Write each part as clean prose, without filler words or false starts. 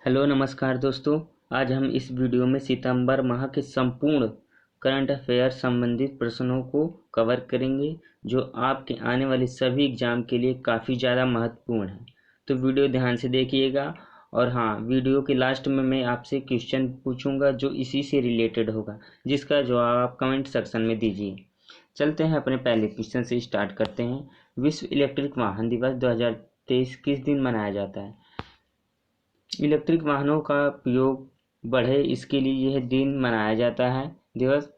Hello नमस्कार दोस्तों। आज हम इस वीडियो में सितंबर माह के संपूर्ण करंट अफेयर संबंधित प्रश्नों को कवर करेंगे जो आपके आने वाले सभी एग्जाम के लिए काफ़ी ज़्यादा महत्वपूर्ण है। तो वीडियो ध्यान से देखिएगा। और हाँ, वीडियो के लास्ट में मैं आपसे क्वेश्चन पूछूंगा जो इसी से रिलेटेड होगा, जिसका जवाब आप कमेंट सेक्शन में दीजिए। चलते हैं अपने पहले क्वेश्चन से स्टार्ट करते हैं। विश्व इलेक्ट्रिक वाहन दिवस 2023 किस दिन मनाया जाता है? इलेक्ट्रिक वाहनों का उपयोग बढ़े, इसके लिए यह दिन मनाया जाता है दिवस,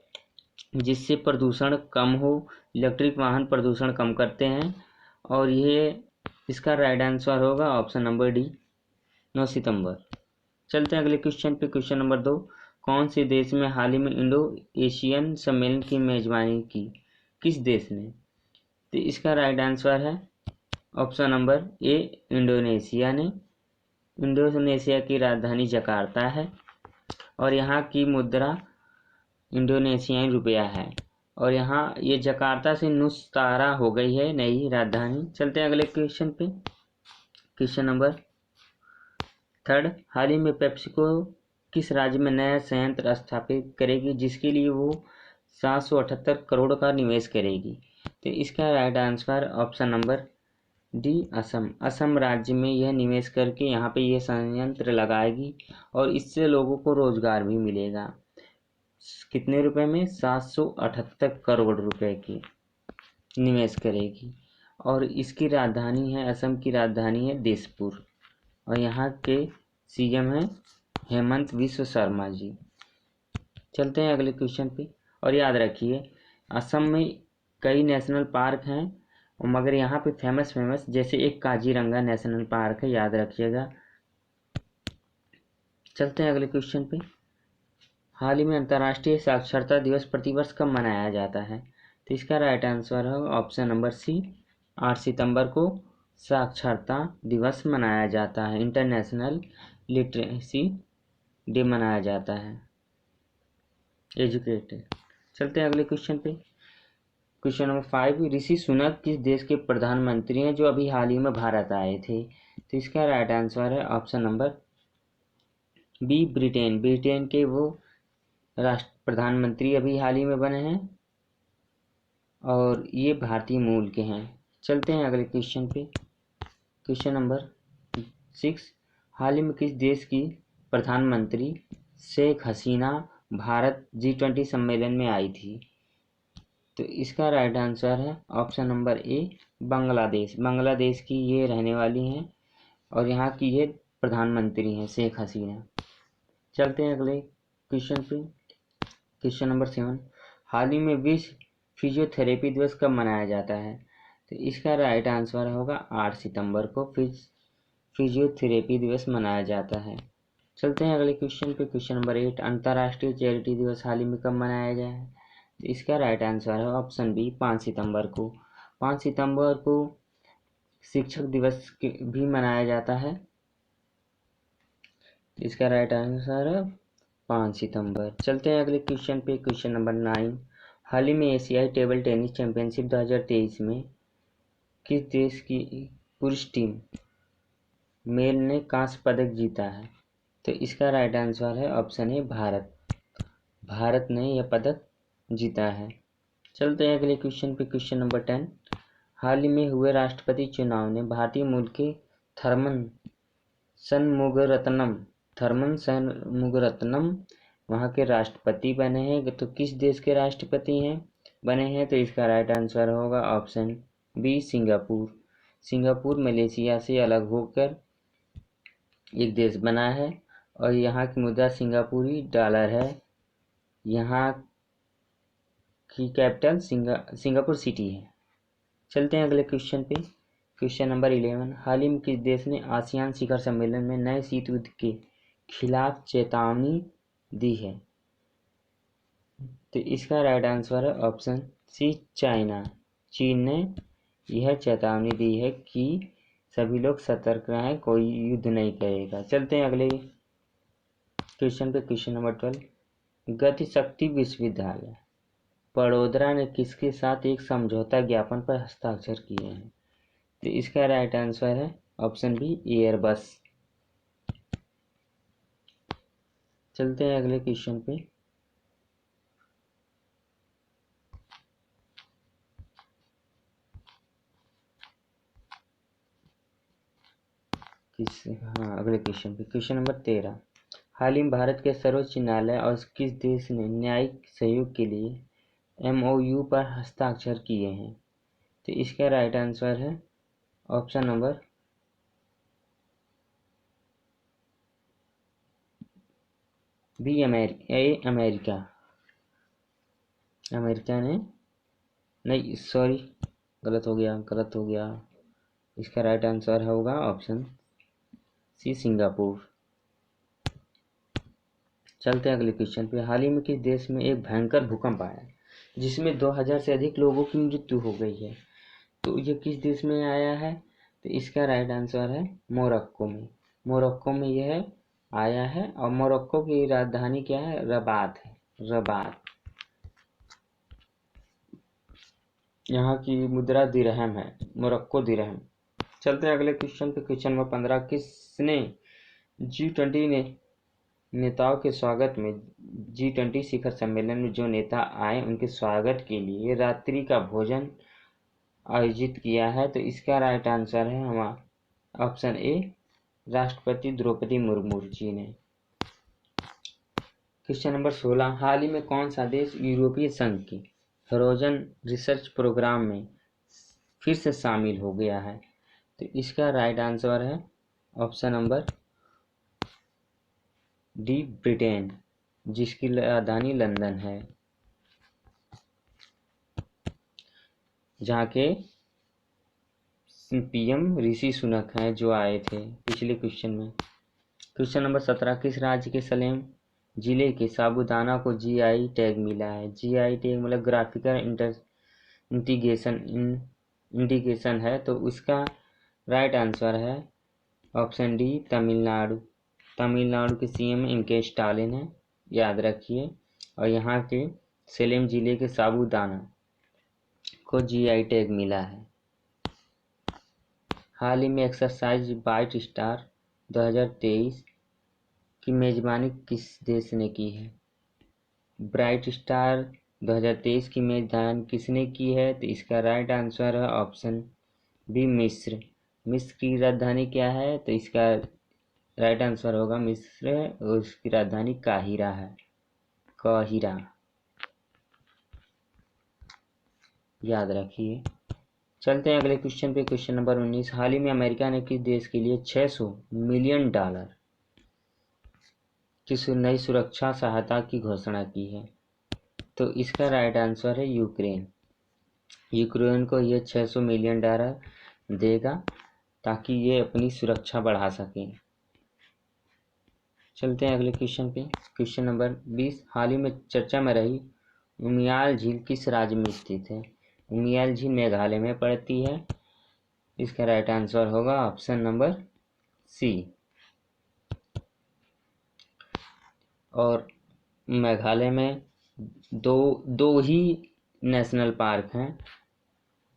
जिससे प्रदूषण कम हो। इलेक्ट्रिक वाहन प्रदूषण कम करते हैं। और ये इसका राइट आंसर होगा ऑप्शन नंबर डी, 9 सितंबर। चलते हैं अगले क्वेश्चन पे। क्वेश्चन नंबर 2, कौन से देश में हाल ही में इंडो एशियन सम्मेलन की मेजबानी की? किस देश ने? तो इसका राइट आंसर है ऑप्शन नंबर ए, इंडोनेशिया ने। इंडोनेशिया की राजधानी जकार्ता है और यहाँ की मुद्रा इंडोनेशियाई रुपया है। और यहाँ ये जकार्ता से नुस्तारा हो गई है नई राजधानी। चलते हैं अगले क्वेश्चन पे। क्वेश्चन नंबर 3, हाल ही में पेप्सिको किस राज्य में नया संयंत्र स्थापित करेगी जिसके लिए वो 778 करोड़ का निवेश करेगी? तो इसका right answer option number D, Assam. Assam राज्य में यह निवेश करके यहाँ पे यह संयंत्र लगाएगी और इससे लोगों को रोजगार भी मिलेगा। कितने रुपए में? 778 करोड़ रुपए की निवेश करेगी। और इसकी राजधानी है, असम की राजधानी है दिसपुर। और यहाँ के सीएम हैं हेमंत विश्व शर्मा जी। चलते हैं अगले क्वेश्चन पे। और याद रखिए, असम में कई नेशनल पार्क हैं, मगर यहाँ पे फेमस जैसे एक काजीरंगा नेशनल पार्क है, याद रखिएगा। चलते हैं अगले क्वेश्चन पे। हाल ही में अंतर्राष्ट्रीय साक्षरता दिवस प्रतिवर्ष कब मनाया जाता है? तो इसका राइट आंसर है ऑप्शन नंबर सी, 8 सितंबर को साक्षरता दिवस मनाया जाता है। इंटरनेशनल लिटरेसी डे मनाया जाता है, एजुकेटेड। चलते हैं अगले क्वेश्चन पे। क्वेश्चन नंबर 5, ऋषि सुनक किस देश के प्रधानमंत्री हैं जो अभी हाल ही में भारत आए थे? तो इसका राइट आंसर है option number B, Britain. Britain के वो राष्ट्र प्रधानमंत्री अभी हाल ही में बने हैं और ये भारतीय मूल के हैं। चलते हैं अगले क्वेश्चन पे। क्वेश्चन नंबर 6, हाल ही में किस देश की प्रधानमंत्री शेख हसीना भारत G20 सम्मेलन में आई थी? तो इसका राइट आंसर है option number A, Bangladesh. Bangladesh की ये रहने वाली हैं और यहाँ की ये प्रधानमंत्री हैं, शेख हसीना। चलते हैं अगले क्वेश्चन पे। क्वेश्चन नंबर 7, हाल ही में विश्व फिजियोथेरेपी दिवस कब मनाया जाता है? तो इसका राइट आंसर होगा 8 सितंबर को फिजियोथेरेपी दिवस मनाया जाता है। चलते हैं अगले क्वेश्चन पे। क्वेश्चन नंबर 8, अंतर्राष्ट्रीय चैरिटी दिवस हाल ही में कब मनाया गया है? तो इसका राइट आंसर है ऑप्शन बी, 5 सितंबर को। 5 सितंबर को शिक्षक दिवस भी मनाया जाता है। इसका राइट आंसर है 5 सितंबर। चलते हैं अगले क्वेश्चन पे। क्वेश्चन नंबर 9, हाल ही में एशियाई टेबल टेनिस चैंपियनशिप 2023 में किस देश की पुरुष टीम मेल ने कांस्य पदक जीता है? तो इसका राइट आंसर है ऑप्शन ए, भारत। भारत ने यह पदक जीता है। चलते हैं अगले क्वेश्चन पे। क्वेश्चन नंबर 10, हाल ही में हुए राष्ट्रपति चुनाव ने भारतीय मूल के थर्मन षणमुगरत्नम वहाँ के राष्ट्रपति बने हैं। तो किस देश के राष्ट्रपति हैं बने हैं? तो इसका राइट आंसर होगा option B, Singapore. Singapore Malaysia से अलग होकर एक देश बना है और यहाँ की मुद्रा सिंगापुरी डॉलर है। यहाँ की कैपिटल सिंगापुर सिटी है। चलते हैं अगले क्वेश्चन पे। क्वेश्चन नंबर 11, हाल ही में किस देश ने आसियान शिखर सम्मेलन में नए शीत युद्ध के खिलाफ चेतावनी दी है? तो इसका राइट आंसर है ऑप्शन सी, चाइना। चीन ने यह चेतावनी दी है कि सभी लोग सतर्क रहें, कोई युद्ध नहीं करेगा। चलते हैं अगले क्वेश्चन पे। क्वेश्चन नंबर 12, गति शक्ति विश्वविद्यालय बड़ोदरा ने किसके साथ एक समझौता ज्ञापन पर हस्ताक्षर किए हैं? तो इसका राइट आंसर है ऑप्शन बी, एयरबस। चलते हैं अगले क्वेश्चन पे। अगले क्वेश्चन पे, क्वेश्चन नंबर 13। हाल ही में भारत के सर्वोच्च न्यायालय और किस देश ने न्यायिक सहयोग के लिए MOU पर हस्ताक्षर किए हैं? तो इसका राइट आंसर है option number B, America. America ने, नहीं सॉरी, गलत हो गया। इसका राइट आंसर होगा ऑप्शन सी, सिंगापुर। चलते हैं अगले क्वेश्चन पे। हाल ही में किस देश में एक भयंकर भूकंप आया जिसमें 2000 से अधिक लोगों की मृत्यु हो गई है? तो ये किस देश में आया है? तो इसका राइट आंसर है मोरक्को में। मोरक्को में यह आया है और मोरक्को की राजधानी क्या है? रबात है, रबात। यहाँ की मुद्रा दिरहम है, मोरक्को दिरहम। चलते हैं अगले क्वेश्चन पे। Question number 15। किसने G20 नेताओं के स्वागत में G20 शिखर सम्मेलन में जो नेता आए उनके स्वागत के लिए रात्रि का भोजन आयोजित किया है? तो इसका राइट आंसर है हमारा ऑप्शन ए, राष्ट्रपति द्रौपदी मुर्मू जी ने। Question number 16। हाल ही में कौन सा देश यूरोपीय संघ के फ्रोजन रिसर्च प्रोग्राम में फिर से शामिल हो गया है? तो इसका राइट आंसर है ऑप्शन नंबर डी, ब्रिटेन, जिसकी राजधानी लंदन है, जहाँ के PM ऋषि सुनक हैं जो आए थे पिछले क्वेश्चन में। Question number 17। किस राज्य के सलेम जिले के साबूदाना को GI टैग मिला है? GI टैग मतलब ग्राफिकल इंडिकेशन है। तो उसका राइट आंसर है ऑप्शन डी, तमिलनाडु। तमिलनाडु के CM MK स्टालिन है, याद रखिए। और यहाँ के सलेम जिले के साबूदाना को GI टैग मिला है। हाल ही में एक्सरसाइज ब्राइट स्टार 2023 की मेजबानी किस देश ने की है? ब्राइट स्टार 2023 की मेजबानी किसने की है? तो इसका राइट आंसर है ऑप्शन बी, मिस्र। मिस्र की राजधानी क्या है? तो इसका राइट आंसर होगा मिस्र और उसकी राजधानी काहिरा है, काहिरा, याद रखिए। चलते हैं अगले क्वेश्चन पे। Question number 19। हाल ही में अमेरिका ने किस देश के लिए $600 मिलियन की नई सुरक्षा सहायता की घोषणा की है? तो इसका राइट आंसर है यूक्रेन। यूक्रेन को ये $600 मिलियन देगा ताकि ये अपनी सुरक्षा बढ़ा सके। चलते हैं अगले क्वेश्चन पे। Question number 20। हाल ही में चर्चा में रही उमियाल झील किस राज्य में स्थित है? उमियाल झील मेघालय में पड़ती है। इसका राइट आंसर होगा ऑप्शन नंबर सी। और मेघालय में दो ही नेशनल पार्क हैं।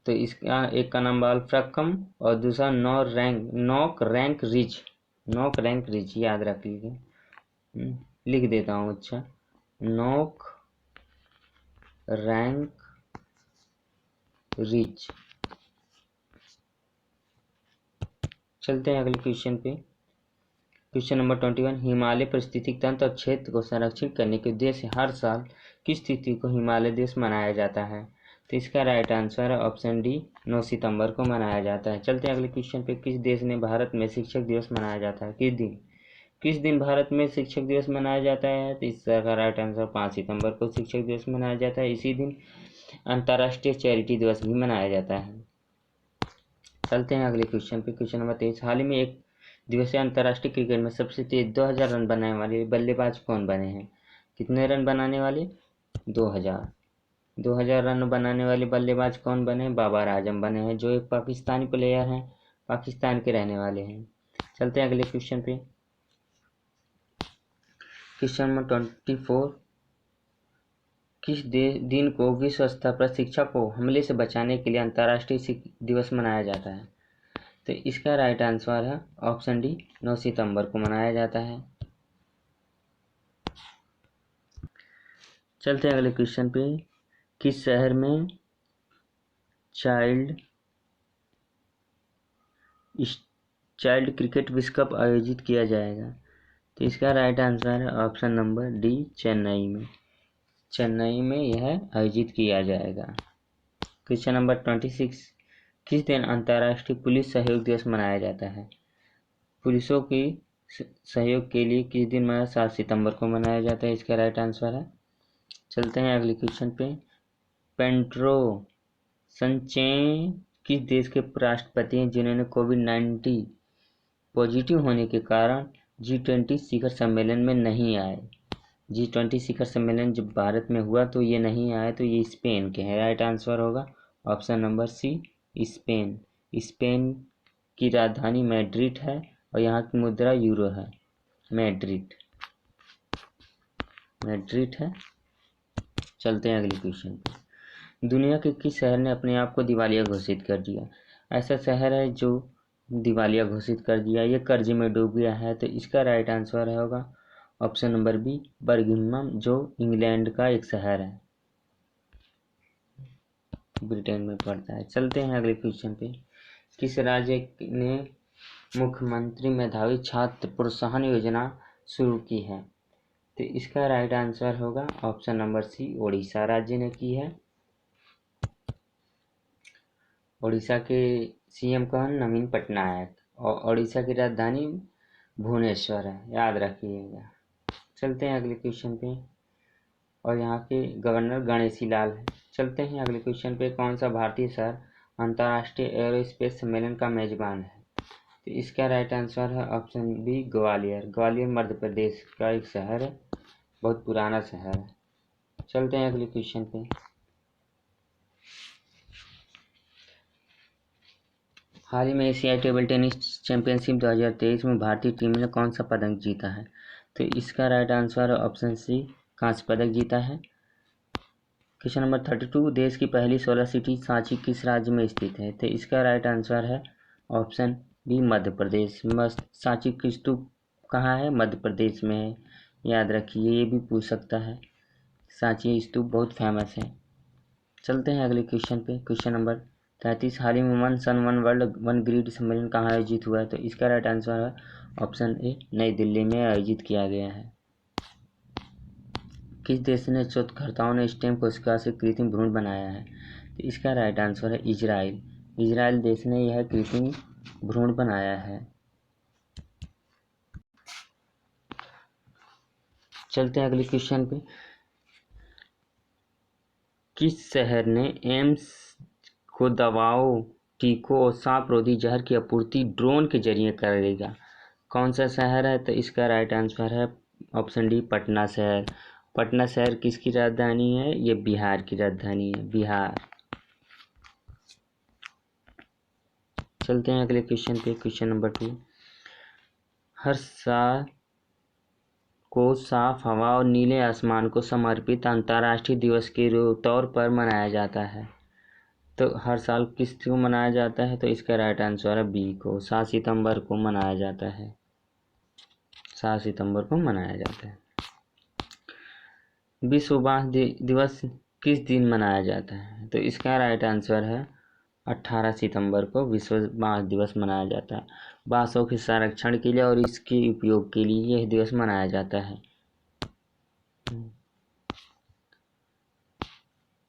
तो इसका एक का नाम बालफ्रक्कम और दूसरा नॉक रैंक रिज, याद रख लीजिए, लिख देता हूँ। अच्छा, नॉक रैंक रिज। चलते हैं अगले क्वेश्चन पे। Question number 21। हिमालय पारिस्थितिक तंत्र और क्षेत्र को संरक्षित करने के उद्देश्य से हर साल किस तिथि को हिमालय दिवस मनाया जाता है? तो इसका राइट आंसर है ऑप्शन डी, 9 सितंबर को मनाया जाता है। चलते हैं अगले क्वेश्चन पे। किस देश ने भारत में शिक्षक दिवस मनाया जाता है? किस दिन भारत में शिक्षक दिवस मनाया जाता है? तो इसका राइट आंसर 5 सितंबर को शिक्षक दिवस मनाया जाता है। इसी दिन अंतर्राष्ट्रीय चैरिटी दिवस भी मनाया जाता है। चलते हैं अगले क्वेश्चन पे। Question number 23। हाल ही में एक दिवसीय अंतर्राष्ट्रीय क्रिकेट में सबसे तेज 2000 रन बनाने वाले बल्लेबाज कौन बने हैं? कितने रन बनाने वाले? 2000 रन बनाने वाले बल्लेबाज कौन बने? बाबर आजम बने हैं, जो एक पाकिस्तानी प्लेयर हैं, पाकिस्तान के रहने वाले हैं। चलते हैं अगले क्वेश्चन पे। Question number 24। किस दिन को विश्व स्तर पर शिक्षा को हमले से बचाने के लिए अंतर्राष्ट्रीय दिवस मनाया जाता है? तो इसका राइट आंसर है ऑप्शन डी, 9 सितंबर को मनाया जाता है। चलते हैं अगले क्वेश्चन पे। किस शहर में चाइल्ड क्रिकेट विश्व कप आयोजित किया जाएगा? तो इसका राइट आंसर है ऑप्शन नंबर डी, चेन्नई में। चेन्नई में यह आयोजित किया जाएगा। क्वेश्चन नंबर 26, किस दिन अंतर्राष्ट्रीय पुलिस सहयोग दिवस मनाया जाता है? पुलिसों की सहयोग के लिए किस दिन 7 सितंबर को मनाया जाता है? इसका राइट आंसर है। चलते हैं अगले क्वेश्चन पे। पेड्रो संचेन किस देश के राष्ट्रपति हैं जिन्होंने कोविड-19 पॉजिटिव होने के कारण G20 शिखर सम्मेलन में नहीं आए? G20 शिखर सम्मेलन जब भारत में हुआ तो ये नहीं आए, तो ये स्पेन के हैं। राइट आंसर होगा option number C, Spain. Spain की राजधानी मैड्रिड है और यहाँ की मुद्रा यूरो है। मैड्रिड है। चलते हैं अगले क्वेश्चन पे। दुनिया के किस शहर ने अपने आप को दिवालिया घोषित कर दिया? ऐसा शहर है जो दिवालिया घोषित कर दिया, ये कर्ज में डूब गया है। तो इसका राइट आंसर होगा ऑप्शन नंबर बी, बर्मिंघम, जो इंग्लैंड का एक शहर है, ब्रिटेन में पड़ता है। चलते हैं अगले क्वेश्चन पे। किस राज्य ने मुख्यमंत्री मेधावी छात्र प्रोत्साहन योजना शुरू की है? तो इसका राइट आंसर होगा ऑप्शन नंबर सी, ओडिशा राज्य ने की है। ओडिशा के सीएम का नवीन पटनायक और ओडिशा की राजधानी भुवनेश्वर है, याद रखिएगा। चलते हैं अगले क्वेश्चन पे और यहाँ के गवर्नर गणेशी लाल है। चलते हैं अगले क्वेश्चन पे। कौन सा भारतीय शहर अंतर्राष्ट्रीय एरोस्पेस सम्मेलन का मेजबान है? तो इसका राइट आंसर है ऑप्शन बी, ग्वालियर। ग्वालियर मध्य प्रदेश का एक शहर है, बहुत पुराना शहर है। चलते हैं अगले क्वेश्चन पे। हाल ही में एशियाई टेबल टेनिस चैंपियनशिप 2023 में भारतीय टीम ने कौन सा पदक जीता है? तो इसका राइट आंसर है ऑप्शन सी, कांस्य पदक जीता है। क्वेश्चन नंबर 32, देश की पहली सोलर सिटी सांची किस राज्य में स्थित है? तो इसका राइट आंसर है ऑप्शन बी, मध्य प्रदेश। सांची की स्तूप कहाँ है? मध्य प्रदेश में है, याद रखिए, ये भी पूछ सकता है। सांची स्तूप बहुत फेमस है। चलते हैं अगले क्वेश्चन पे। क्वेश्चन नंबर 33, हाल ही में one sun one world one grid सम्मेलन कहाँ आयोजित हुआ है? तो इसका राइट आंसर है ऑप्शन ए, नई दिल्ली में आयोजित किया गया है। किस देश ने शोधकर्ताओं ने स्टेम कोशिका से कृत्रिम भ्रूण बनाया है? तो इसका राइट आंसर है इजराइल। इजराइल देश ने यह कृत्रिम भ्रूण बनाया है। चलते हैं अगले क्वेश्चन पे। किस शहर ने एम्स को दवाओं, टीकों और सांप रोधी जहर की आपूर्ति ड्रोन के जरिए करेगा? कौन सा शहर है? तो इसका राइट आंसर है ऑप्शन डी, पटना शहर। पटना शहर किसकी राजधानी है? ये बिहार की राजधानी है, बिहार। चलते हैं अगले क्वेश्चन पे। क्वेश्चन नंबर 2, हर साल को साफ हवा और नीले आसमान को समर्पित अंतर्राष्ट्रीय दिवस के तौर पर मनाया जाता है। तो हर साल किस को मनाया जाता है? तो इसका राइट आंसर है बी को, 7 सितंबर को मनाया जाता है। 7 सितंबर को मनाया जाता है। विश्व बांस दिवस किस दिन मनाया जाता है? तो इसका राइट आंसर है 18 सितंबर को विश्व बांस दिवस मनाया जाता है। बांसों के संरक्षण के लिए और इसके उपयोग के लिए यह दिवस मनाया जाता है।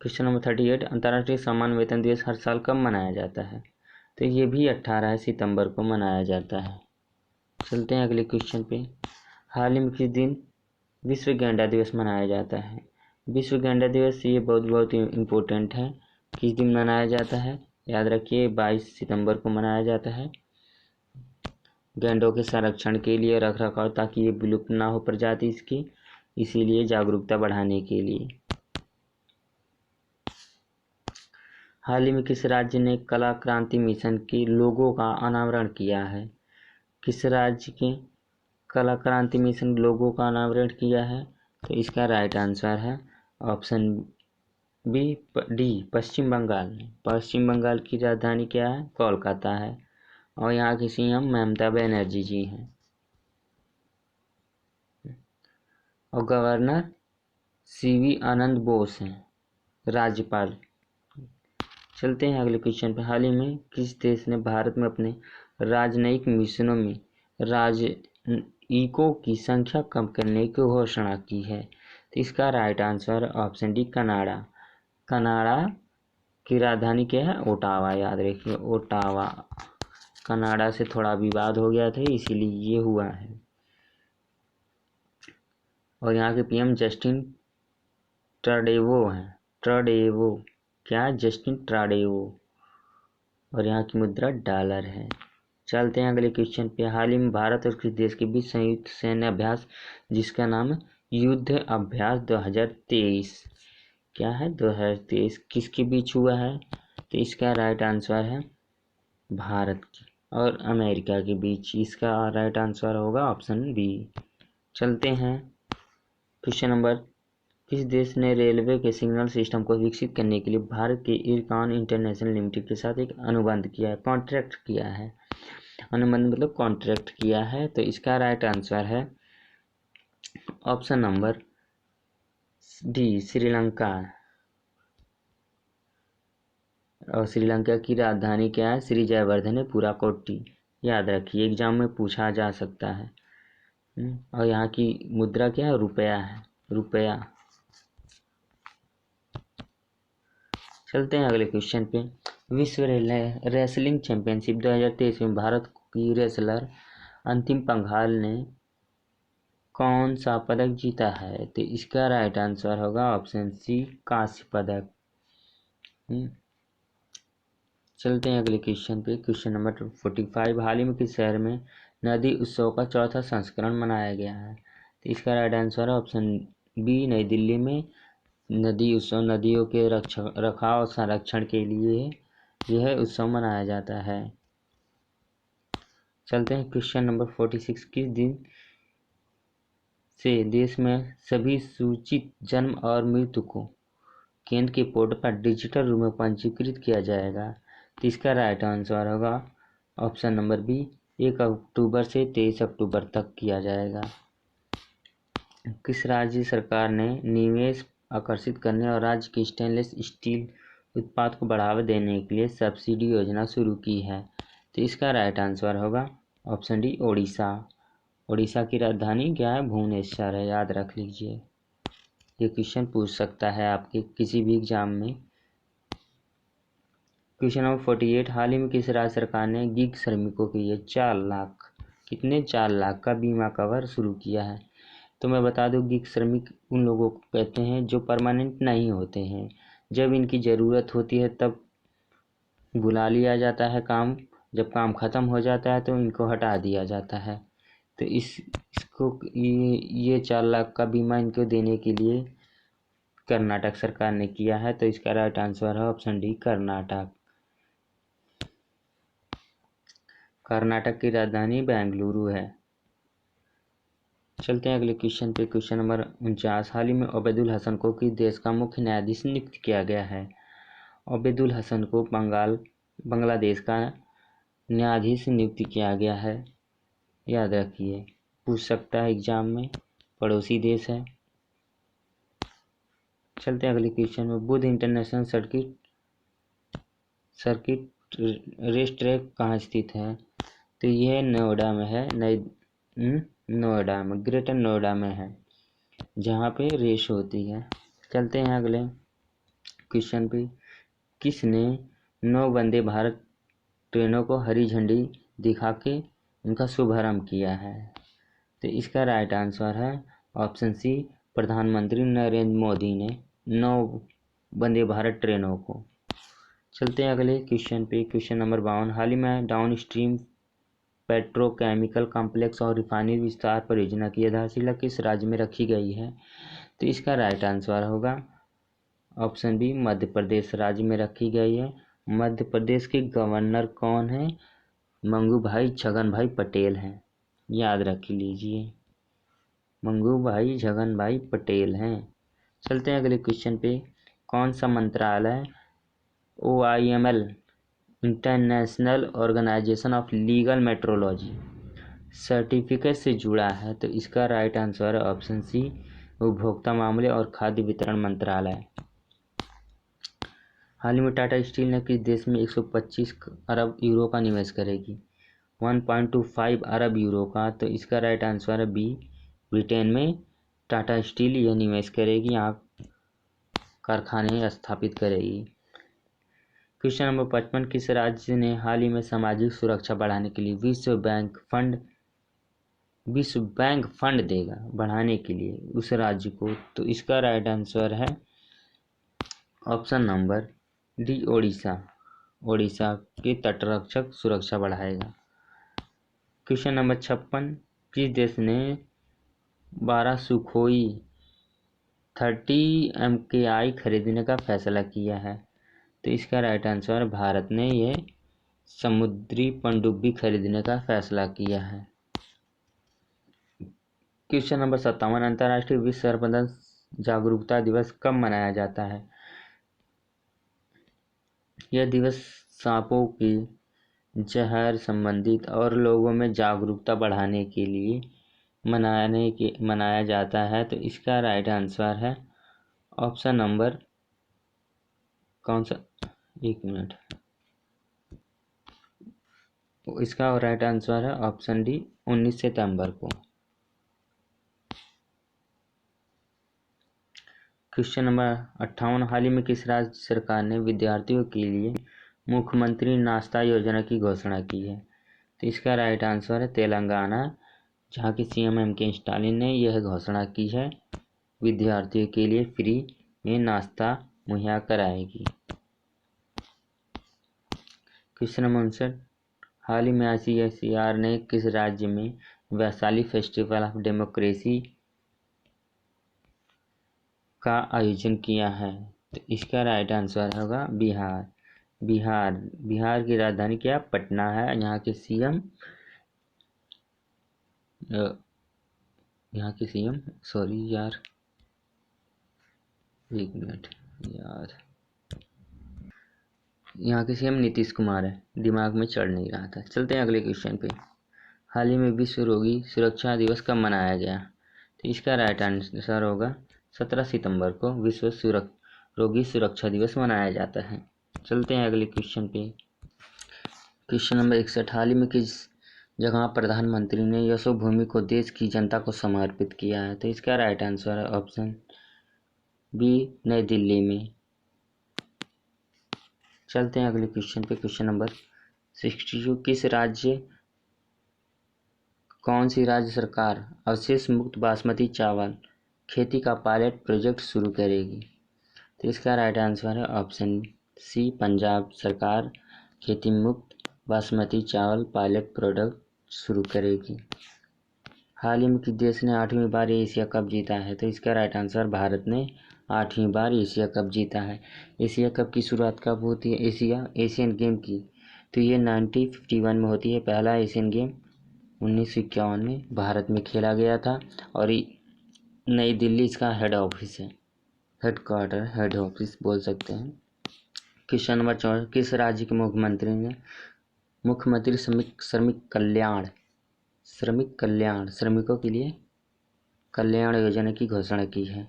क्वेश्चन नंबर 38, अंतर्राष्ट्रीय सामान्य वेतन दिवस हर साल कब मनाया जाता है? तो ये भी 18 सितंबर को मनाया जाता है। चलते हैं अगले क्वेश्चन पे। हाल ही में किस दिन विश्व गैंडा दिवस मनाया जाता है? विश्व गैंडा दिवस ये बहुत इम्पोर्टेंट है। किस दिन मनाया जाता है? याद रखिए, 22 सितंबर को मनाया जाता है। गैंडों के संरक्षण के लिए, रख रखाव, ताकि ये विलुप्त ना हो प्रजाति इसकी, इसीलिए जागरूकता बढ़ाने के लिए। हाल ही में किस राज्य ने कला क्रांति मिशन के लोगो का अनावरण किया है? किस राज्य के कला क्रांति मिशन लोगो का अनावरण किया है? तो इसका राइट आंसर है ऑप्शन बी, डी, पश्चिम बंगाल में। पश्चिम बंगाल की राजधानी क्या है? कोलकाता है और यहाँ की सीएम ममता बनर्जी जी हैं और गवर्नर CV आनंद बोस हैं राज्यपाल। चलते हैं अगले क्वेश्चन पे। हाल ही में किस देश ने भारत में अपने राजनयिक मिशनों में राजनयिकों की संख्या कम करने की घोषणा की है? तो इसका right answer option D Canada. Canada की राजधानी क्या है? ओटावा। याद रखिए ओटावा। कनाडा से थोड़ा विवाद हो गया था इसीलिए ये हुआ है। और यहाँ के PM जस्टिन ट्राडेवो हैं। ट्राडेवो क्या? जस्टिन ट्राडेवो। और यहाँ की मुद्रा डॉलर है। चलते हैं अगले क्वेश्चन पे। हाल ही में भारत और किस देश के बीच संयुक्त सैन्य अभ्यास जिसका नाम युद्ध अभ्यास 2023 क्या है? 2023 किसके बीच हुआ है? तो इसका राइट आंसर है भारत की और अमेरिका के बीच। इसका राइट आंसर होगा ऑप्शन बी। चलते हैं क्वेश्चन नंबर। किस देश ने रेलवे के सिग्नल सिस्टम को विकसित करने के लिए भारत के इरकॉन इंटरनेशनल लिमिटेड के साथ एक अनुबंध किया है? कॉन्ट्रैक्ट किया है। अनुबंध मतलब कॉन्ट्रैक्ट किया है। तो इसका राइट आंसर है ऑप्शन नंबर डी श्रीलंका। और श्रीलंका की राजधानी क्या है? श्री जयवर्धने पुराकोट्टी। याद रखिए एग्जाम में पूछा जा सकता है। और यहाँ की मुद्रा क्या है? रुपया है। रुपया। चलते हैं अगले क्वेश्चन पे। विश्व रेसलिंग चैंपियनशिप 2023 में भारत की रेसलर अंतिम पंघाल ने कौन सा पदक जीता है? तो इसका राइट आंसर होगा ऑप्शन सी कांस्य पदक। चलते हैं अगले क्वेश्चन पे। Question number 45। हाल ही में किस शहर में नदी उत्सव का चौथा संस्करण मनाया गया है? तो इसका राइट आंसर है ऑप्शन बी नई दिल्ली में। नदी उत्सव नदियों के रखाव और संरक्षण के लिए यह उत्सव मनाया जाता है। चलते हैं क्वेश्चन नंबर 46। किस दिन से देश में सभी सूचित जन्म और मृत्यु को केंद्र के पोर्टल पर डिजिटल रूप में पंजीकृत किया जाएगा? तो इसका राइट आंसर होगा ऑप्शन नंबर बी 1 अक्टूबर से 23 अक्टूबर तक किया जाएगा। किस राज्य सरकार ने निवेश आकर्षित करने और राज्य के स्टेनलेस स्टील उत्पाद को बढ़ावा देने के लिए सब्सिडी योजना शुरू की है? तो इसका राइट आंसर होगा ऑप्शन डी ओडिशा। ओडिशा की राजधानी क्या है? भुवनेश्वर है। याद रख लीजिए ये क्वेश्चन पूछ सकता है आपके किसी भी एग्जाम में। Question number 48। हाल ही में किस राज्य सरकार ने गिग श्रमिकों के लिए 4 लाख कितने 4 लाख का बीमा कवर शुरू किया है? तो मैं बता दूं गिग श्रमिक उन लोगों को कहते हैं जो परमानेंट नहीं होते हैं। जब इनकी ज़रूरत होती है तब बुला लिया जाता है काम। जब काम ख़त्म हो जाता है तो इनको हटा दिया जाता है। तो इसको ये 4 लाख का बीमा इनको देने के लिए कर्नाटक सरकार ने किया है। तो इसका राइट आंसर है ऑप्शन डी कर्नाटक। कर्नाटक की राजधानी बेंगलुरु है। चलते हैं अगले क्वेश्चन पे। Question number 49। हाल ही में ओबैदुल हसन को किस देश का मुख्य न्यायाधीश नियुक्त किया गया है? ओबैदुल हसन को बांग्लादेश का न्यायाधीश नियुक्त किया गया है। याद रखिए पूछ सकता है एग्जाम में। पड़ोसी देश है। चलते हैं अगले क्वेश्चन में। Buddh international circuit race track कहाँ स्थित है? तो यह नोएडा में है। नोएडा में ग्रेटर नोएडा में है जहाँ पे रेस होती है। चलते हैं अगले क्वेश्चन पे। किसने 9 वंदे भारत ट्रेनों को हरी झंडी दिखा के उनका शुभारंभ किया है? तो इसका राइट आंसर है ऑप्शन सी प्रधानमंत्री नरेंद्र मोदी ने 9 वंदे भारत ट्रेनों को। चलते हैं अगले क्वेश्चन पे। Question number 52। हाल ही में डाउन स्ट्रीम पेट्रोकेमिकल कॉम्प्लेक्स और रिफाइनरी विस्तार परियोजना की आधारशिला किस राज्य में रखी गई है? तो इसका राइट आंसर होगा ऑप्शन बी मध्य प्रदेश राज्य में रखी गई है। मध्य प्रदेश के गवर्नर कौन है? मंगू भाई छगन भाई पटेल हैं। याद रख लीजिए मंगू भाई छगन भाई पटेल हैं। चलते हैं अगले क्वेश्चन पे। कौन सा मंत्रालय OIML international organisation of legal metrology certificate से जुड़ा है? तो इसका राइट आंसर है ऑप्शन सी उपभोक्ता मामले और खाद्य वितरण मंत्रालय। हाल ही में टाटा स्टील ने किस देश में 125 अरब यूरो का निवेश करेगी? 1.25 अरब यूरो का। तो इसका राइट आंसर है बी, ब्रिटेन में टाटा स्टील यह निवेश करेगी, यहाँ कारखाने स्थापित करेगी। क्वेश्चन नंबर 55, किस राज्य ने हाल ही में सामाजिक सुरक्षा बढ़ाने के लिए विश्व बैंक फंड देगा बढ़ाने के लिए उस राज्य को? तो इसका राइट आंसर है option number D, Odisha. Odisha के तटरक्षक सुरक्षा बढ़ाएगा। क्वेश्चन नंबर 56, किस देश ने 12 सुखोई 30 MKI खरीदने का फैसला किया है? तो इसका राइट आंसर भारत ने यह समुद्री पनडुब्बी खरीदने का फैसला किया है। क्वेश्चन नंबर 57, अंतर्राष्ट्रीय विश्व सर्पदंश जागरूकता दिवस कब मनाया जाता है? यह दिवस सांपों की जहर संबंधित और लोगों में जागरूकता बढ़ाने के लिए मनाया जाता है। तो इसका राइट आंसर है ऑप्शन नंबर कौन सा, एक मिनट, इसका राइट आंसर है ऑप्शन डी, 19 सितंबर को। क्वेश्चन नंबर 58, हाल ही में किस राज्य सरकार ने विद्यार्थियों के लिए मुख्यमंत्री नाश्ता योजना की घोषणा की है? तो इसका राइट आंसर है तेलंगाना, जहाँ की CM M.K. स्टालिन ने यह घोषणा की है, विद्यार्थियों के लिए फ्री में नाश्ता मुहैया कराएगी। क्वेश्चन नंबर 59, हाल ही में ICSR ने किस राज्य में वैशाली फेस्टिवल ऑफ डेमोक्रेसी का आयोजन किया है? तो इसका राइट आंसर होगा बिहार। बिहार की राजधानी क्या, पटना है। यहाँ के सीएम सॉरी यार, एक मिनट यार, यहाँ के CM नीतीश कुमार है, दिमाग में चढ़ नहीं रहा था। चलते हैं अगले क्वेश्चन पे। हाल ही में विश्व रोगी सुरक्षा दिवस कब मनाया गया? तो इसका राइट आंसर होगा 17 सितंबर को विश्व रोगी सुरक्षा दिवस मनाया जाता है। चलते हैं अगले क्वेश्चन पे। क्वेश्चन नंबर 61, हाल ही में किस जगह प्रधानमंत्री ने यशोभूमि को देश की जनता को समर्पित किया है? तो इसका राइट आंसर है ऑप्शन बी, नई दिल्ली में। चलते हैं अगले क्वेश्चन पे। क्वेश्चन नंबर 62, कौन सी राज्य सरकार अवशेष मुक्त बासमती चावल खेती का पायलट प्रोजेक्ट शुरू करेगी? तो इसका राइट आंसर है ऑप्शन सी, पंजाब सरकार खेती मुक्त बासमती चावल पायलट प्रोडक्ट शुरू करेगी। हाल ही में किस देश ने 8वीं बार एशिया कप जीता है? तो इसका राइट आंसर भारत ने 8वीं बार एशिया कप जीता है। एशिया कप की शुरुआत कब होती है एशियन गेम की? तो ये 1951 में होती है। पहला एशियन गेम 1951 में भारत में खेला गया था और नई दिल्ली इसका हेड ऑफिस है, हेड ऑफिस बोल सकते हैं। क्वेश्चन नंबर 4, किस राज्य के मुख्यमंत्री ने मुख्यमंत्री श्रमिकों के लिए कल्याण योजना की घोषणा की है?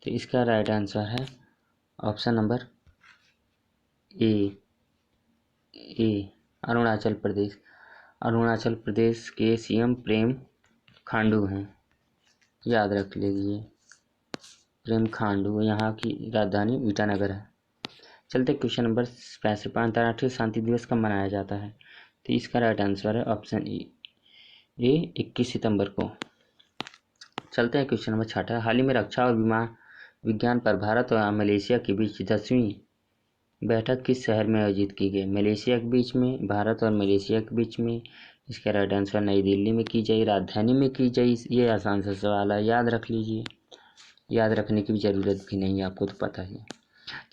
तो इसका राइट आंसर है option number A, Arunachal Pradesh के CM प्रेम खांडू हैं, याद रख लीजिए। प्रेम खांडू, यहाँ की राजधानी ईटानगर है। चलते क्वेश्चन नंबर 65, अंतर्राष्ट्रीय शांति दिवस कब मनाया जाता है? तो इसका राइट आंसर है ऑप्शन ए, 21 सितंबर को। चलते हैं क्वेश्चन नंबर 66, हाल ही में रक्षा और विज्ञान पर भारत और मलेशिया के बीच 10वीं बैठक किस शहर में आयोजित की गई? मलेशिया के बीच में, भारत और मलेशिया के बीच में। इसका राइट आंसर नई दिल्ली में की जाए, राजधानी में की जाए। ये आसान सा सवाल है, याद रख लीजिए, याद रखने की भी ज़रूरत भी नहीं है, आपको तो पता ही है।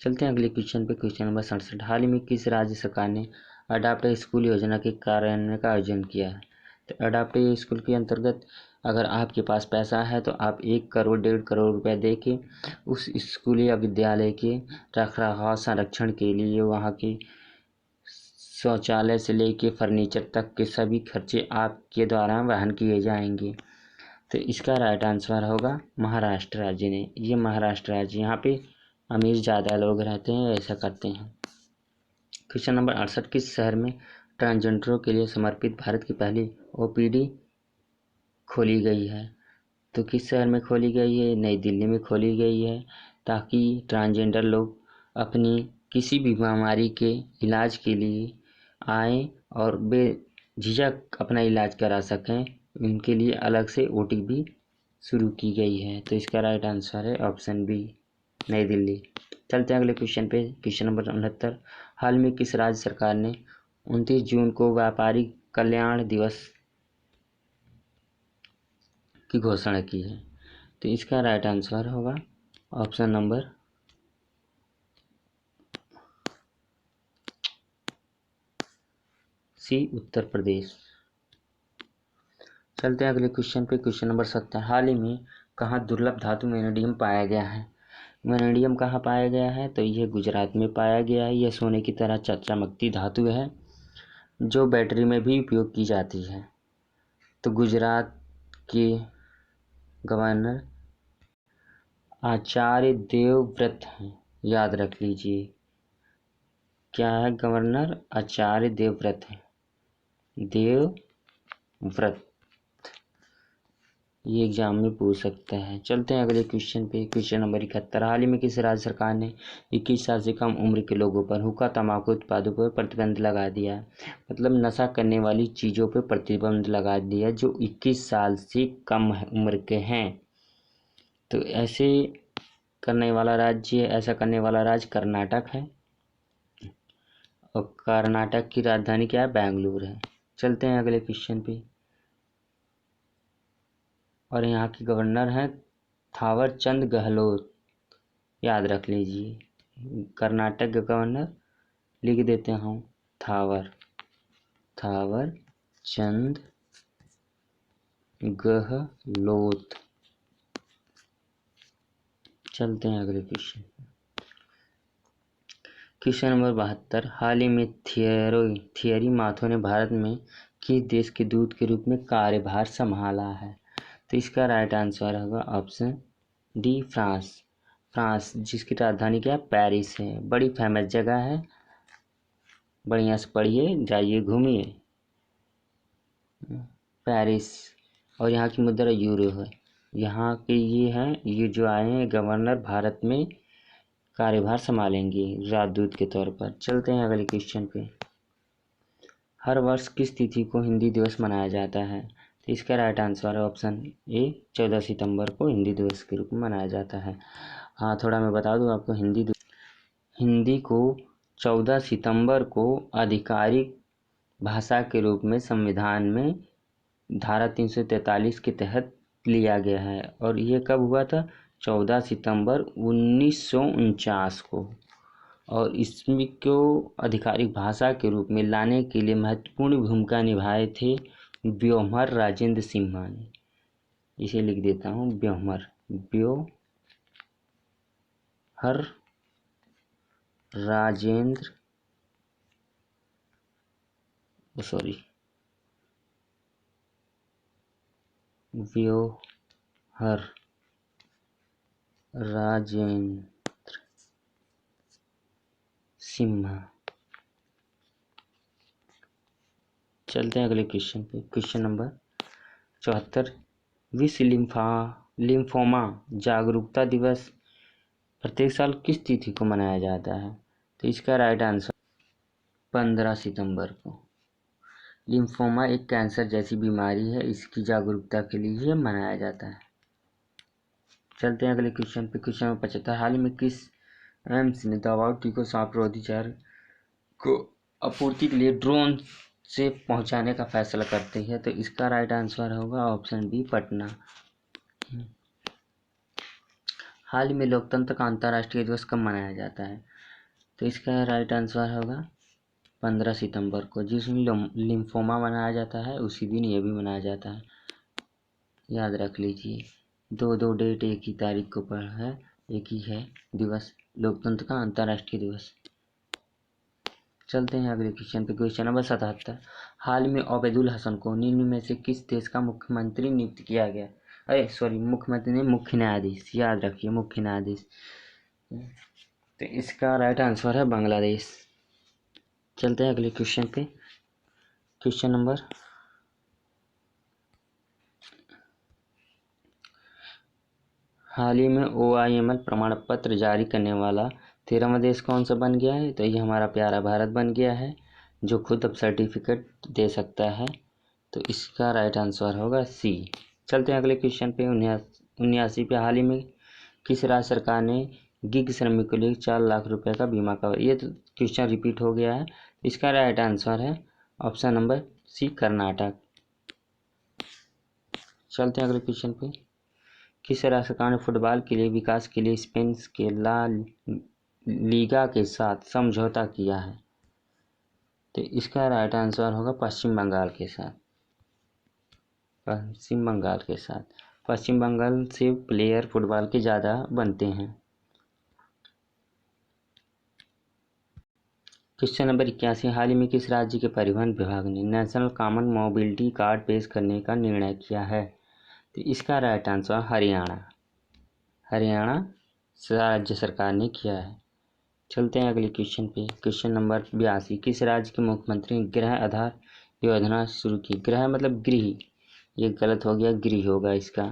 चलते हैं अगले क्वेश्चन पे। क्वेश्चन नंबर 67, हाल ही में किस राज्य सरकार ने अडॉप्ट स्कूल योजना के कार्यान्वयन का आयोजन किया है? तो अडॉप्ट स्कूल के अंतर्गत अगर आपके पास पैसा है तो आप 1 करोड़ 1.5 करोड़ रुपए दे के उस स्कूल या विद्यालय के रखरखाव संरक्षण के लिए वहाँ की शौचालय से लेके फर्नीचर तक के सभी खर्चे आपके द्वारा वहन किए जाएंगे। तो इसका राइट आंसर होगा महाराष्ट्र राज्य ने। ये महाराष्ट्र राज्य, यहाँ पे अमीर ज़्यादा लोग रहते हैं, ऐसा करते हैं। क्वेश्चन नंबर 68, किस शहर में ट्रांसजेंडरों के लिए समर्पित भारत की पहली ओपीडी खोली गई है? तो किस शहर में खोली गई है? नई दिल्ली में खोली गई है, ताकि ट्रांसजेंडर लोग अपनी किसी भी बीमारी के इलाज के लिए आएँ और बेझिझक अपना इलाज करा सकें। उनके लिए अलग से ओटीपी शुरू की गई है। तो इसका राइट आंसर है ऑप्शन बी, नई दिल्ली। चलते हैं अगले क्वेश्चन पे। क्वेश्चन नंबर 69, हाल में किस राज्य सरकार ने 29 जून को व्यापारी कल्याण दिवस की घोषणा की है? तो इसका राइट आंसर होगा ऑप्शन नंबर सी, उत्तर प्रदेश। चलते हैं अगले क्वेश्चन पे। क्वेश्चन नंबर 70, हाल ही में कहाँ दुर्लभ धातु वेनेडियम पाया गया है? वेनेडियम कहाँ पाया गया है? तो यह गुजरात में पाया गया है। यह सोने की तरह चमकती धातु है जो बैटरी में भी उपयोग की जाती है। तो गुजरात के गवर्नर आचार्य देवव्रत हैं, याद रख लीजिए। क्या है? गवर्नर आचार्य देवव्रत है, देवव्रत। ये एग्जाम में पूछ सकता है। चलते हैं अगले क्वेश्चन पे। क्वेश्चन नंबर 71, हाल ही में किस राज्य सरकार ने 21 साल से कम उम्र के लोगों पर हुक्का तंबाकू उत्पादों पर प्रतिबंध लगा दिया है? मतलब नशा करने वाली चीज़ों पर प्रतिबंध लगा दिया जो 21 साल से कम उम्र के हैं। तो ऐसा करने वाला राज्य कर्नाटक है, और कर्नाटक की राजधानी क्या है? बेंगलुरु है। चलते हैं अगले क्वेश्चन पे। और यहाँ के गवर्नर हैं थावर चंद गहलोत, याद रख लीजिए। कर्नाटक के गवर्नर लिख देते हूँ थावर चंद गहलोत। चलते हैं अगले क्वेश्चन। क्वेश्चन नंबर 72, हाल ही में थियरी माथुर ने भारत में किस देश के दूत के रूप में कार्यभार संभाला है? तो इसका राइट आंसर होगा ऑप्शन डी, फ्रांस, जिसकी राजधानी क्या है? पेरिस है। बड़ी फेमस जगह है, बढ़िया से पढ़िए, जाइए घूमिए। पेरिस, और यहाँ की मुद्रा यूरो है। यहाँ के ये जो आए हैं गवर्नर, भारत में कार्यभार संभालेंगे राजदूत के तौर पर। चलते हैं अगले क्वेश्चन पे। हर वर्ष किस तिथि को हिंदी दिवस मनाया जाता है? तो इसका राइट आंसर है ऑप्शन ए, 14 सितंबर को हिंदी दिवस के रूप में मनाया जाता है। हाँ, थोड़ा मैं बता दूं आपको, हिंदी को 14 सितंबर को आधिकारिक भाषा के रूप में संविधान में धारा 343 के तहत लिया गया है। और ये कब हुआ था? 14 सितंबर 1949 को। और इसमें को आधिकारिक भाषा के रूप में लाने के लिए महत्वपूर्ण भूमिका निभाए थे व्योमहर राजेंद्र सिन्हा ने। इसे लिख देता हूँ, व्योमहर राजेंद्र व्योमहर राजेंद्र सिन्हा। चलते हैं अगले क्वेश्चन पे। क्वेश्चन नंबर 74, विश्व लिम्फोमा जागरूकता दिवस प्रत्येक साल किस तिथि को मनाया जाता है? तो इसका राइट आंसर 15 सितंबर को। लिम्फोमा एक कैंसर जैसी बीमारी है, इसकी जागरूकता के लिए मनाया जाता है। चलते हैं अगले क्वेश्चन पे। क्वेश्चन नंबर 75, हाल ही में किस एम्स ने दवाओं, टीकों, सांप रोधी जहर को आपूर्ति के लिए ड्रोन से पहुंचाने का फैसला करती है? तो इसका राइट आंसर होगा ऑप्शन बी, पटना। हाल ही में लोकतंत्र का अंतर्राष्ट्रीय दिवस कब मनाया जाता है? तो इसका राइट आंसर होगा 15 सितंबर को। जिस दिन लिम्फोमा मनाया जाता है उसी दिन ये भी मनाया जाता है, याद रख लीजिए। दो डेट एक ही तारीख को पड़ा है, एक ही है दिवस, लोकतंत्र का अंतर्राष्ट्रीय दिवस। चलते हैं अगले क्वेश्चन पे। क्वेश्चन नंबर 77, हाल में ओबैदुल हसन को निम्न में से किस देश का मुख्यमंत्री नियुक्त किया गया? अरे सॉरी, मुख्यमंत्री नहीं, मुख्य न्यायाधीश, याद रखिए मुख्य न्यायाधीश। तो इसका राइट आंसर है बांग्लादेश। चलते हैं अगले क्वेश्चन पे। क्वेश्चन नंबर हाल ही में OIML प्रमाण पत्र जारी करने वाला 13वां देश कौन सा बन गया है? तो ये हमारा प्यारा भारत बन गया है, जो खुद अब सर्टिफिकेट दे सकता है। तो इसका राइट आंसर होगा सी। चलते हैं अगले क्वेश्चन पे। 79 पे हाल ही में किस राज्य सरकार ने गिग श्रमिक के लिए 4 लाख रुपए का बीमा कवर? ये तो क्वेश्चन रिपीट हो गया है। इसका राइट आंसर है ऑप्शन नंबर सी, कर्नाटक। चलते हैं अगले क्वेश्चन पे। किस राज्य सरकार ने फुटबॉल के लिए विकास के लिए स्पेन के ला लीगा के साथ समझौता किया है? तो इसका राइट आंसर होगा पश्चिम बंगाल के साथ। पश्चिम बंगाल के साथ, पश्चिम बंगाल से प्लेयर फुटबॉल के ज़्यादा बनते हैं। क्वेश्चन नंबर 81, हाल ही में किस राज्य के परिवहन विभाग ने नेशनल कॉमन मोबिलिटी कार्ड पेश करने का निर्णय किया है? तो इसका राइट आंसर हरियाणा राज्य सरकार ने किया है। चलते हैं अगले क्वेश्चन पे। क्वेश्चन नंबर 82, किस राज्य के मुख्यमंत्री ने गृह आधार योजना शुरू की? गृह मतलब गृह, ये गलत हो गया, गृह होगा इसका।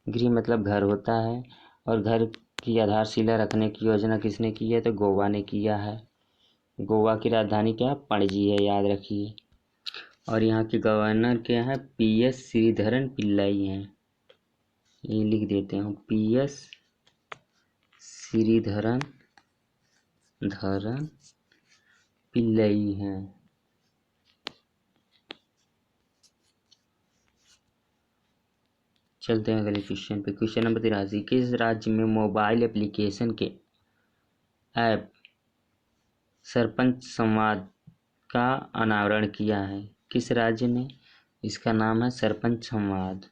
गृह मतलब घर होता है, और घर की आधारशिला रखने की योजना किसने की है? तो गोवा ने किया है। गोवा की राजधानी क्या है? पणजी है, याद रखिए। और यहाँ के गवर्नर क्या है? PS श्रीधरन पिल्लाई हैं, ये लिख देते हैं, PS श्रीधरन पिल्लई हैं। चलते हैं अगले क्वेश्चन पे। क्वेश्चन नंबर 83, किस राज्य में मोबाइल एप्लीकेशन के ऐप सरपंच संवाद का अनावरण किया है? किस राज्य ने? इसका नाम है सरपंच संवाद।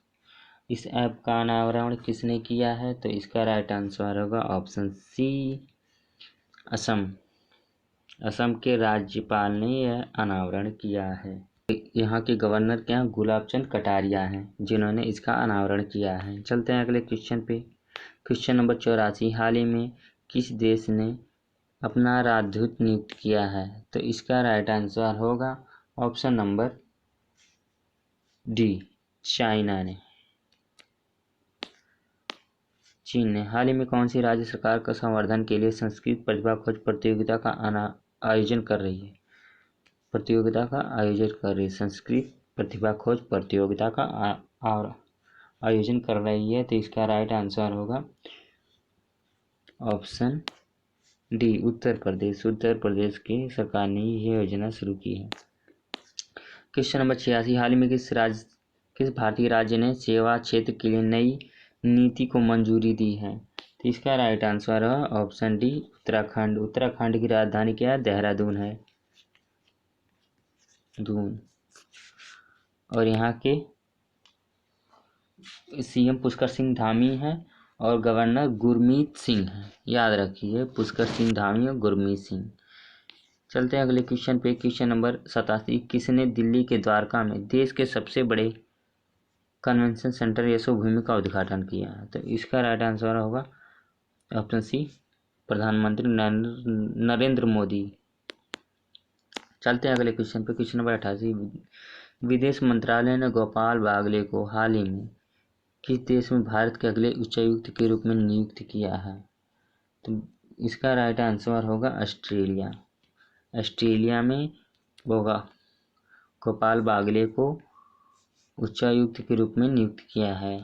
इस ऐप का अनावरण किसने किया है? तो इसका राइट आंसर होगा ऑप्शन सी, असम। असम के राज्यपाल ने यह अनावरण किया है। यहाँ के गवर्नर क्या हैं? गुलाब चंद कटारिया हैं, जिन्होंने इसका अनावरण किया है। चलते हैं अगले क्वेश्चन पे। क्वेश्चन नंबर 84, हाल ही में किस देश ने अपना राजदूत नियुक्त किया है? तो इसका राइट आंसर होगा ऑप्शन नंबर डी, चाइना ने। चीन ने। हाल ही में कौन सी राज्य सरकार का संवर्धन के लिए संस्कृत प्रतिभा खोज प्रतियोगिता का आयोजन कर रही है? संस्कृत प्रतिभा खोज प्रतियोगिता का और आयोजन कर रही है। तो इसका राइट आंसर होगा ऑप्शन डी, उत्तर प्रदेश। उत्तर प्रदेश की सरकार ने यह योजना शुरू की है। क्वेश्चन नंबर 86, हाल ही में किस भारतीय राज्य ने सेवा क्षेत्र के लिए नई नीति को मंजूरी दी है? तो इसका राइट आंसर है ऑप्शन डी, उत्तराखंड। उत्तराखंड की राजधानी क्या है? देहरादून है, और यहाँ के CM पुष्कर सिंह धामी हैं, और गवर्नर गुरमीत सिंह हैं, याद रखिए, पुष्कर सिंह धामी और गुरमीत सिंह। चलते हैं अगले क्वेश्चन पे। क्वेश्चन नंबर 87, किसने दिल्ली के द्वारका में देश के सबसे बड़े कन्वेंशन सेंटर यशोभूमि का उद्घाटन किया? तो इसका राइट आंसर होगा ऑप्शन सी, प्रधानमंत्री नरेंद्र मोदी। चलते हैं अगले क्वेश्चन पे। क्वेश्चन नंबर 88, विदेश मंत्रालय ने गोपाल बागले को हाल ही में किस देश में भारत के अगले उच्चायुक्त के रूप में नियुक्त किया है? तो इसका राइट आंसर होगा ऑस्ट्रेलिया। ऑस्ट्रेलिया में होगा गोपाल बागले को उच्चायुक्त के रूप में नियुक्त किया है।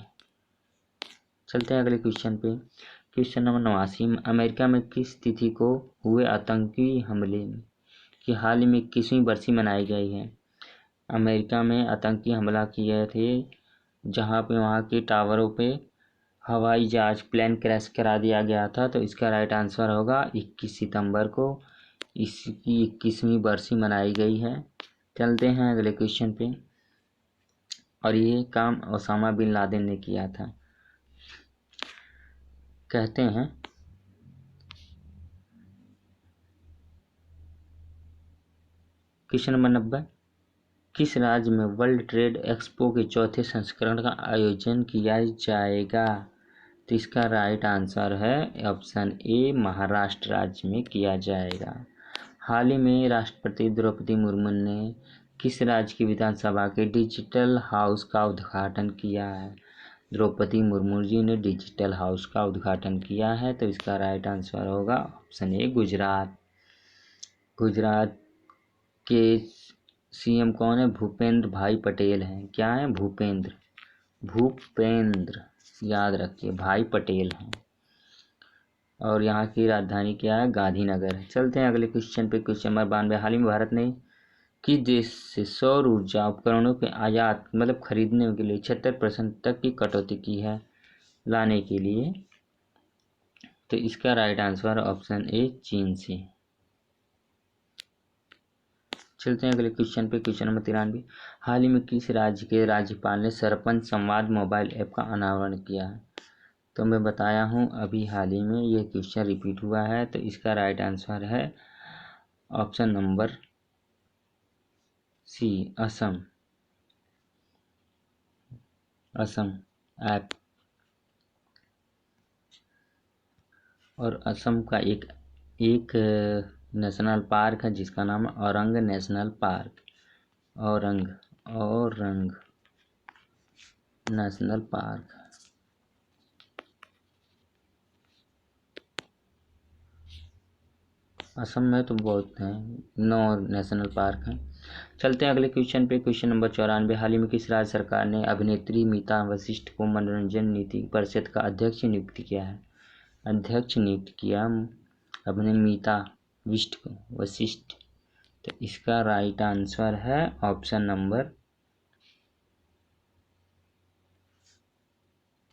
चलते हैं अगले क्वेश्चन पे। क्वेश्चन नंबर 89, अमेरिका में किस तिथि को हुए आतंकी हमले की हाल ही में 21वीं बरसी मनाई गई है? अमेरिका में आतंकी हमला किए थे, जहां पे वहां के टावरों पे हवाई जहाज प्लेन क्रैश करा दिया गया था। तो इसका राइट आंसर होगा 21 सितंबर को इसकी 21वीं बरसी मनाई गई है। चलते हैं अगले क्वेश्चन पे। और ये काम ओसामा बिन लादेन ने किया था। कहते हैं क्वेश्चन नंबर 90, किस राज्य में वर्ल्ड ट्रेड एक्सपो के चौथे संस्करण का आयोजन किया जाएगा? तो इसका राइट आंसर है ऑप्शन ए, महाराष्ट्र राज्य में किया जाएगा। हाल ही में राष्ट्रपति द्रौपदी मुर्मू ने किस राज्य की विधानसभा के डिजिटल हाउस का उद्घाटन किया है? द्रौपदी मुर्मू जी ने डिजिटल हाउस का उद्घाटन किया है, तो इसका राइट आंसर होगा ऑप्शन ए, गुजरात। गुजरात के सीएम कौन है? भूपेंद्र भाई पटेल हैं। क्या है? भूपेंद्र याद रखिए, भाई पटेल हैं। और यहाँ की राजधानी क्या है? गांधीनगर है। चलते हैं अगले क्वेश्चन पे। Question number 92। हाल ही में भारत ने किस देश से सौर ऊर्जा उपकरणों के आयात मतलब खरीदने के लिए 76% तक की कटौती की है लाने के लिए? तो इसका राइट आंसर ऑप्शन ए, चीन से। चलते हैं अगले क्वेश्चन पे। Question number 93। हाल ही में किस राज्य के राज्यपाल ने सरपंच संवाद मोबाइल ऐप का अनावरण किया है? तो मैं बताया हूँ अभी हाल ही में ये क्वेश्चन रिपीट हुआ है, तो इसका राइट आंसर है option number C, Assam app. और असम का एक नेशनल पार्क है जिसका नाम है Orang national park. Orang national park. Assam में तो बहुत हैं, 9 नेशनल पार्क हैं। चलते हैं अगले क्वेश्चन पे। Question number 94। हाल ही में किस राज्य सरकार ने अभिनेत्री मीता वशिष्ठ को मनोरंजन नीति परिषद का अध्यक्ष नियुक्त किया है? अपने मीता वशिष्ठ। तो इसका राइट आंसर है ऑप्शन नंबर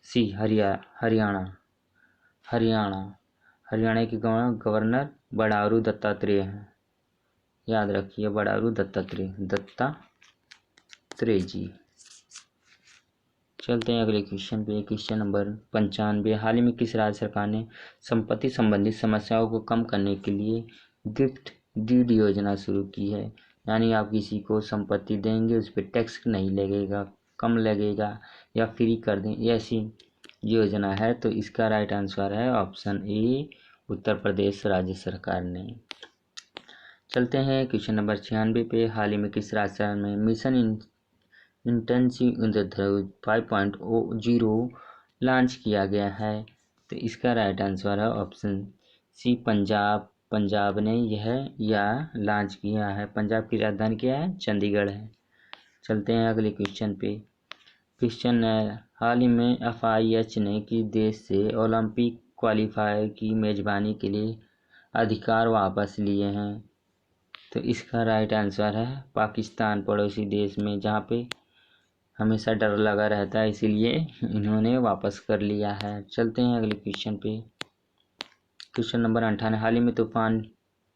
सी, हरियाणा के गवर्नर बंडारू दत्तात्रेय हैं। याद रखिए, बंडारू दत्तात्रेय जी। चलते हैं अगले क्वेश्चन पे। Question number 95। हाल ही में किस राज्य सरकार ने संपत्ति संबंधित समस्याओं को कम करने के लिए गिफ्ट डीड योजना शुरू की है? यानी आप किसी को संपत्ति देंगे, उस पर टैक्स नहीं लगेगा, कम लगेगा या फ्री कर दें, ऐसी योजना है। तो इसका राइट आंसर है ऑप्शन ए, उत्तर प्रदेश राज्य सरकार ने। चलते हैं क्वेश्चन नंबर 96 पे। हाल ही में किस राज्य में मिशन इंटेंसिव 5.0 लॉन्च किया गया है? तो इसका राइट आंसर है ऑप्शन सी, पंजाब ने यह लॉन्च किया है। पंजाब की राजधानी क्या है? चंडीगढ़ है। चलते हैं अगले क्वेश्चन पे। क्वेश्चन है, हाल ही में FIH ने किस देश से ओलंपिक क्वालिफायर की मेजबानी के लिए अधिकार वापस लिए हैं? तो इसका राइट आंसर है पाकिस्तान, पड़ोसी देश में जहाँ पे हमेशा डर लगा रहता है, इसीलिए इन्होंने वापस कर लिया है। चलते हैं अगले क्वेश्चन पे। Question number 98। हाल ही में तूफान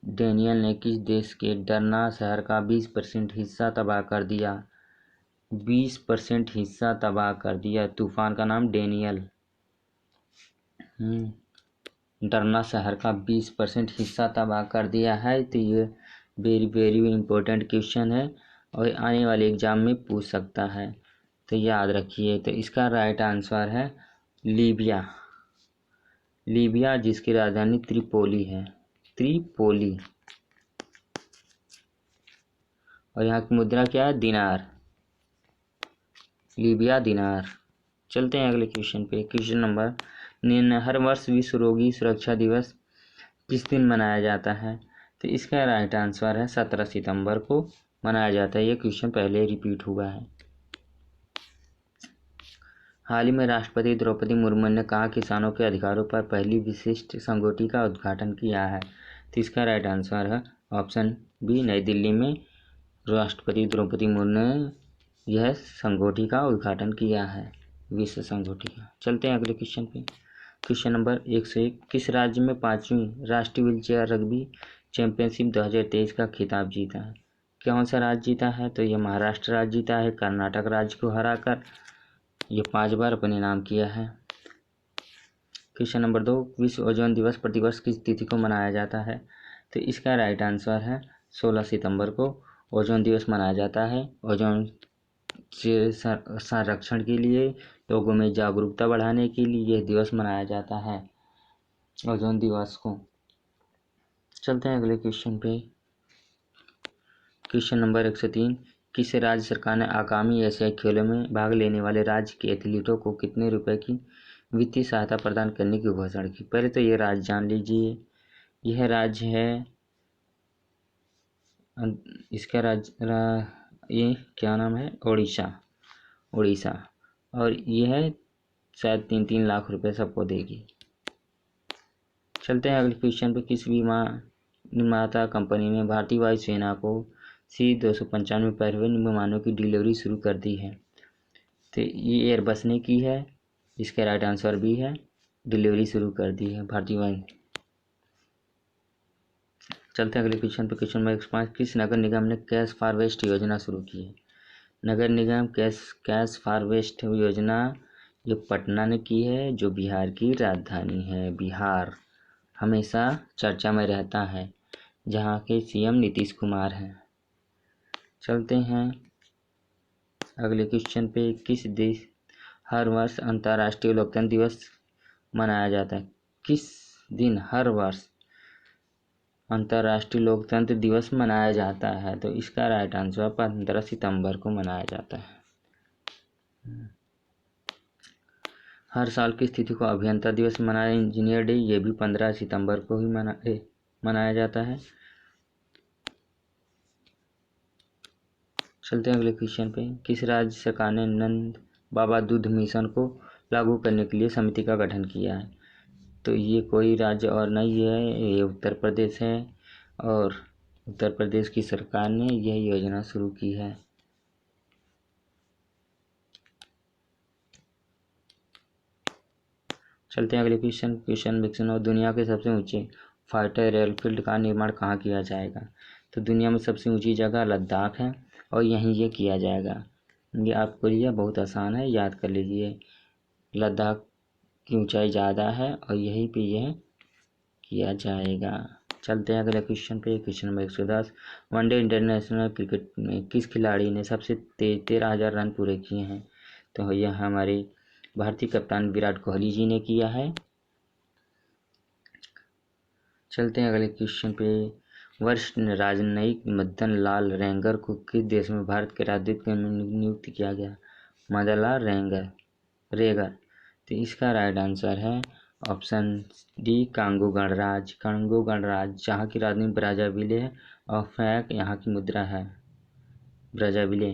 डेनियल ने किस देश के डरना शहर का 20% हिस्सा तबाह कर दिया? 20% हिस्सा तबाह कर दिया। तूफान का नाम डेनियल। डरना शहर का 20% हिस्सा तबाह कर दिया है। तो ये वेरी वेरी इंपॉर्टेंट क्वेश्चन है और आने वाले एग्जाम में पूछ सकता है, तो याद रखिए। तो इसका राइट आंसर है लीबिया जिसकी राजधानी त्रिपोली है। और यहाँ की मुद्रा क्या है? दिनार। लीबिया दिनार। चलते हैं अगले क्वेश्चन पे। Question number 99। हर वर्ष विश्व रोगी सुरक्षा दिवस किस दिन मनाया जाता है? तो इसका राइट आंसर है 17 सितंबर को मनाया जाता है। ये क्वेश्चन पहले रिपीट हुआ है। हाल ही में राष्ट्रपति द्रौपदी मुर्मू ने कहा किसानों के अधिकारों पर पहली विशिष्ट संगोष्ठी का उद्घाटन किया है। तो इसका राइट आंसर है ऑप्शन बी, नई दिल्ली में राष्ट्रपति द्रौपदी मुर्मू ने यह संगोष्ठी का उद्घाटन किया है, विश्व संगोष्ठी का। चलते हैं अगले क्वेश्चन पे। Question number 101। किस राज्य में 5वीं राष्ट्रीय व्हीलचेयर रग्बी चैंपियनशिप 2023 का खिताब जीता है? कौन सा राज्य जीता है? तो यह महाराष्ट्र राज्य जीता है, कर्नाटक राज्य को हराकर ये 5 बार अपने नाम किया है। Question number 2। विश्व ओजोन दिवस प्रतिवर्ष किस तिथि को मनाया जाता है? तो इसका राइट आंसर है 16 सितंबर को ओजोन दिवस मनाया जाता है। ओजोन से संरक्षण के लिए, लोगों में जागरूकता बढ़ाने के लिए यह दिवस मनाया जाता है, ओजोन दिवस को। चलते हैं अगले क्वेश्चन पे। क्वेश्चन नंबर 103, किस राज्य सरकार ने आगामी एशियाई खेलों में भाग लेने वाले राज्य के एथलीटों को कितने रुपए की वित्तीय सहायता प्रदान करने की घोषणा की? पहले तो ये राज्य जान लीजिए। यह राज्य है, इसका ये क्या नाम है? उड़ीसा। और यह शायद 3-3 लाख रुपए सबको देगी। चलते हैं अगले क्वेश्चन पे। किस निर्माता कंपनी ने भारतीय वायुसेना को C-295 पहले विमानों की डिलीवरी शुरू कर दी है? तो ये एयरबस ने की है। इसका राइट आंसर भी है, डिलीवरी शुरू कर दी है भारतीय वायु। चलते हैं अगले क्वेश्चन पे। क्वेश्चन नंबर 105, किस नगर निगम ने कैश फॉर वेस्ट योजना शुरू की है? नगर निगम कैश फॉर वेस्ट योजना ये पटना ने की है, जो बिहार की राजधानी है। बिहार हमेशा चर्चा में रहता है, जहाँ के CM नीतीश कुमार हैं। चलते हैं अगले क्वेश्चन पे। किस देश हर वर्ष अंतर्राष्ट्रीय लोकतंत्र दिवस मनाया जाता है? किस दिन हर वर्ष अंतर्राष्ट्रीय लोकतंत्र दिवस मनाया जाता है? तो इसका राइट आंसर 15 सितंबर को मनाया जाता है। हर साल की स्थिति को अभियंता दिवस मनाया, इंजीनियर डे, ये भी 15 सितंबर को ही मनाया जाता है। चलते हैं अगले क्वेश्चन पे। किस राज्य सरकार ने नंद बाबा दूध मिशन को लागू करने के लिए समिति का गठन किया है? तो ये कोई राज्य और नहीं है, ये उत्तर प्रदेश है, और उत्तर प्रदेश की सरकार ने यह योजना शुरू की है। चलते हैं अगले क्वेश्चन। क्वेश्चन और दुनिया के सबसे ऊंचे फाइटर एयरफील्ड का निर्माण कहाँ किया जाएगा? तो दुनिया में सबसे ऊंची जगह लद्दाख है, और यहीं ये किया जाएगा। ये आपको लिए बहुत आसान है, याद कर लीजिए। लद्दाख की ऊंचाई ज़्यादा है और यहीं पे यह किया जाएगा। चलते हैं अगले क्वेश्चन पे। Question number 110, one day international cricket में किस खिलाड़ी ने सबसे तेज 13,000 रन पूरे किए हैं? तो यह हमारे भारतीय कप्तान विराट कोहली जी ने किया है। चलते हैं अगले क्वेश्चन पे। वरिष्ठ राजनयिक मदन लाल रेंगर को किस देश में भारत के राजदूत के नियुक्त किया गया? मदन लाल रेगर। तो इसका राइट आंसर है ऑप्शन डी, कांगो गणराज्य। जहाँ की राजधानी ब्राज़ाविले है, और फ्लैग यहाँ की मुद्रा है ब्राज़ाविले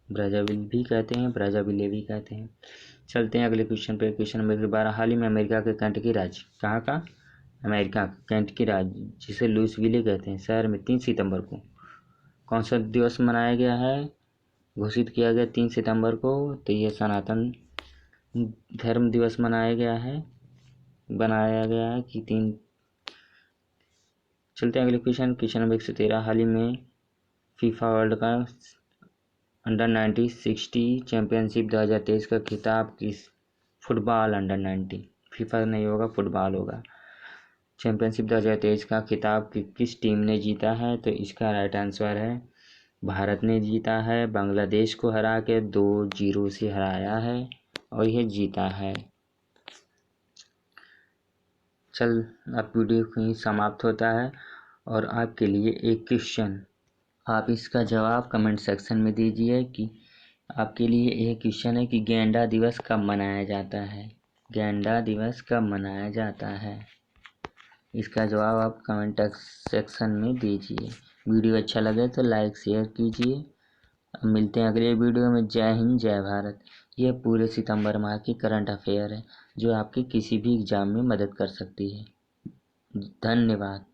ब्राज़ाविल भी कहते हैं, ब्राज़ाविले भी कहते हैं। चलते हैं अगले क्वेश्चन पे। क्वेश्चन नंबर 12, हाल ही में अमेरिका के केंटकी राज्य, कहाँ का? अमेरिका का केंटकी राज्य, जिसे लुइसविले कहते हैं, शहर में 3 सितंबर को कौन सा दिवस मनाया गया है? घोषित किया गया 3 सितंबर को। तो ये सनातन धर्म दिवस बनाया गया है कि 3। चलते हैं अगले क्वेश्चन नंबर 113, हाल ही में FIFA world cup under 60 championship 2023 का खिताब किस फुटबॉल अंडर 90, फीफा नहीं होगा, फुटबॉल होगा, चैंपियनशिप 2023 का खिताब किस टीम ने जीता है? तो इसका राइट आंसर है भारत ने जीता है। बांग्लादेश को हरा के 2-0 से हराया है और यह जीता है। अब वीडियो कहीं समाप्त होता है, और आपके लिए एक क्वेश्चन, आप इसका जवाब कमेंट सेक्शन में दीजिए। कि आपके लिए एक क्वेश्चन है कि गेंडा दिवस कब मनाया जाता है? गेंडा दिवस कब मनाया जाता है? इसका जवाब आप कमेंट सेक्शन में दीजिए। वीडियो अच्छा लगे तो लाइक शेयर कीजिए। अब मिलते हैं अगले वीडियो में। जय हिंद, जय भारत। यह पूरे सितंबर माह की करंट अफेयर है, जो आपके किसी भी एग्जाम में मदद कर सकती है। धन्यवाद।